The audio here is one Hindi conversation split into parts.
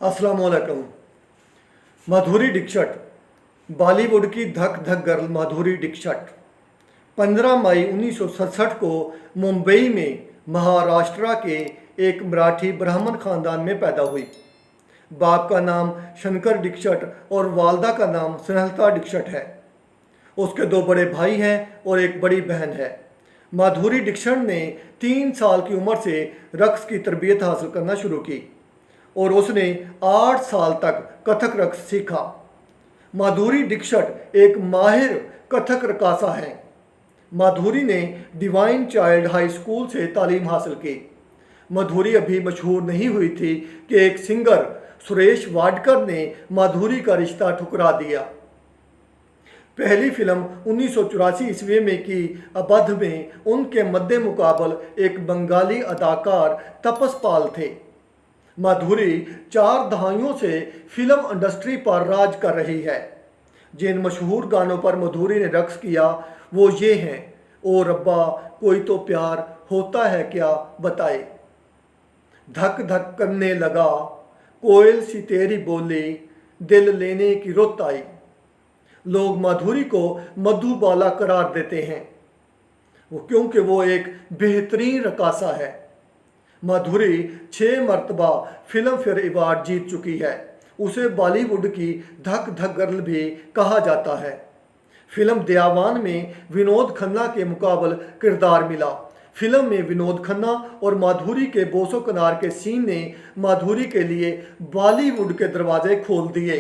अस्सलाम वालेकुम। माधुरी दीक्षित, बॉलीवुड की धक धक गर्ल माधुरी दीक्षित 15 मई 1967 को मुंबई में महाराष्ट्र के एक मराठी ब्राह्मण खानदान में पैदा हुई। बाप का नाम शंकर दीक्षित और वालदा का नाम स्नेहलता दीक्षित है। उसके 2 बड़े भाई हैं और एक बड़ी बहन है। माधुरी दीक्षित ने 3 साल की उम्र से रक्स की तरबियत हासिल करना शुरू की और उसने 8 साल तक कथक रक्स सीखा। माधुरी दीक्षित एक माहिर कथक रकासा हैं। माधुरी ने डिवाइन चाइल्ड हाई स्कूल से तालीम हासिल की। माधुरी अभी मशहूर नहीं हुई थी कि एक सिंगर सुरेश वाडकर ने माधुरी का रिश्ता ठुकरा दिया। पहली फिल्म 1984 ईस्वी में की अबध में उनके मद्दे मुकाबल एक बंगाली अदाकार तपस पाल थे। माधुरी 4 दहाइयों से फिल्म इंडस्ट्री पर राज कर रही है। जिन मशहूर गानों पर माधुरी ने रक्स किया वो ये हैं: ओ रब्बा कोई तो प्यार होता है क्या बताए, धक धक करने लगा, कोयल सी तेरी बोली, दिल लेने की रुत आई। लोग माधुरी को मधुबाला करार देते हैं क्योंकि वो एक बेहतरीन रकासा है। माधुरी 6 मरतबा फिल्म फेयर अवार्ड जीत चुकी है। उसे बॉलीवुड की धक धक गर्ल भी कहा जाता है। फिल्म दयावान में विनोद खन्ना के मुकाबल किरदार मिला। फिल्म में विनोद खन्ना और माधुरी के बोसो कनार के सीन ने माधुरी के लिए बॉलीवुड के दरवाजे खोल दिए।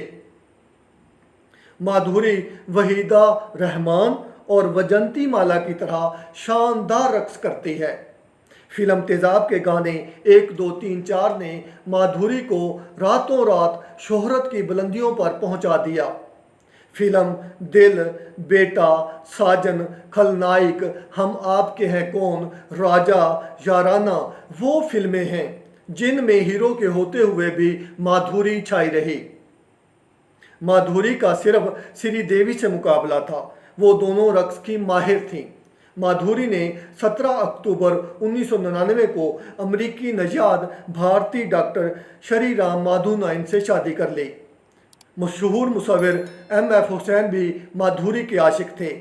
माधुरी वहीदा रहमान और वजंती माला की तरह शानदार रक्स करती है। फिल्म तेजाब के गाने 1, 2, 3, 4 ने माधुरी को रातों रात शोहरत की बुलंदियों पर पहुंचा दिया। फिल्म दिल, बेटा, साजन, खलनायक, हम आपके हैं कौन, राजा, याराना वो फिल्में हैं जिनमें हीरो के होते हुए भी माधुरी छाई रही। माधुरी का सिर्फ श्रीदेवी से मुकाबला था। वो दोनों रक्स की माहिर थीं। माधुरी ने 17 अक्टूबर 1999 को अमेरिकी नजाद भारतीय डॉक्टर श्री राम माधुनाइन से शादी कर ली। मशहूर मुसव्विर MF हुसैन भी माधुरी के आशिक थे।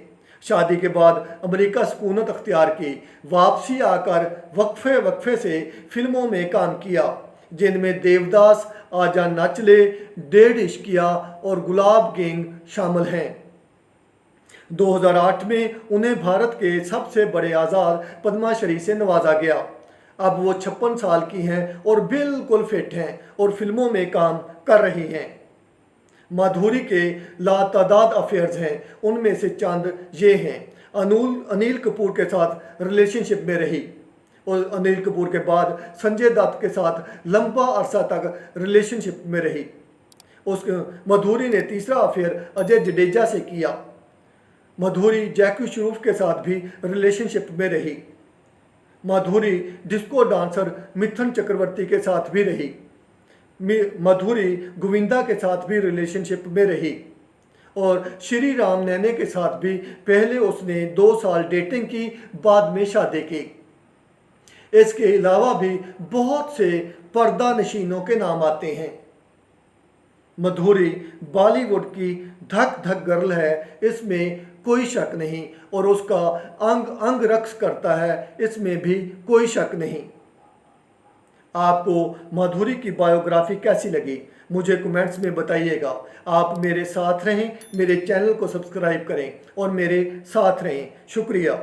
शादी के बाद अमेरिका सुकूनत अख्तियार की। वापसी आकर वक्फे से फिल्मों में काम किया जिनमें देवदास, आजा नाच ले, 1.5 इश्किया और गुलाब गैंग शामिल हैं। 2008 में उन्हें भारत के सबसे बड़े आज़ाद पद्माश्री से नवाजा गया। अब वो 56 साल की हैं और बिल्कुल फिट हैं और फिल्मों में काम कर रही हैं। माधुरी के लातादाद अफेयर्स हैं, उनमें से चंद ये हैं: अनिल कपूर के साथ रिलेशनशिप में रही और अनिल कपूर के बाद संजय दत्त के साथ लंबा अरसा तक रिलेशनशिप में रही। माधुरी ने तीसरा अफेयर अजय जडेजा से किया। माधुरी जैकी श्रूफ के साथ भी रिलेशनशिप में रही। माधुरी डिस्को डांसर मिथुन चक्रवर्ती के साथ भी रही। माधुरी गोविंदा के साथ भी रिलेशनशिप में रही और श्री राम नैने के साथ भी पहले उसने 2 साल डेटिंग की, बाद में शादी की। इसके अलावा भी बहुत से पर्दा नशीनों के नाम आते हैं। माधुरी बॉलीवुड की धक धक गर्ल है, इसमें कोई शक नहीं, और उसका अंग अंग रक्स करता है, इसमें भी कोई शक नहीं। आपको माधुरी की बायोग्राफी कैसी लगी मुझे कमेंट्स में बताइएगा। आप मेरे साथ रहें, मेरे चैनल को सब्सक्राइब करें और मेरे साथ रहें। शुक्रिया।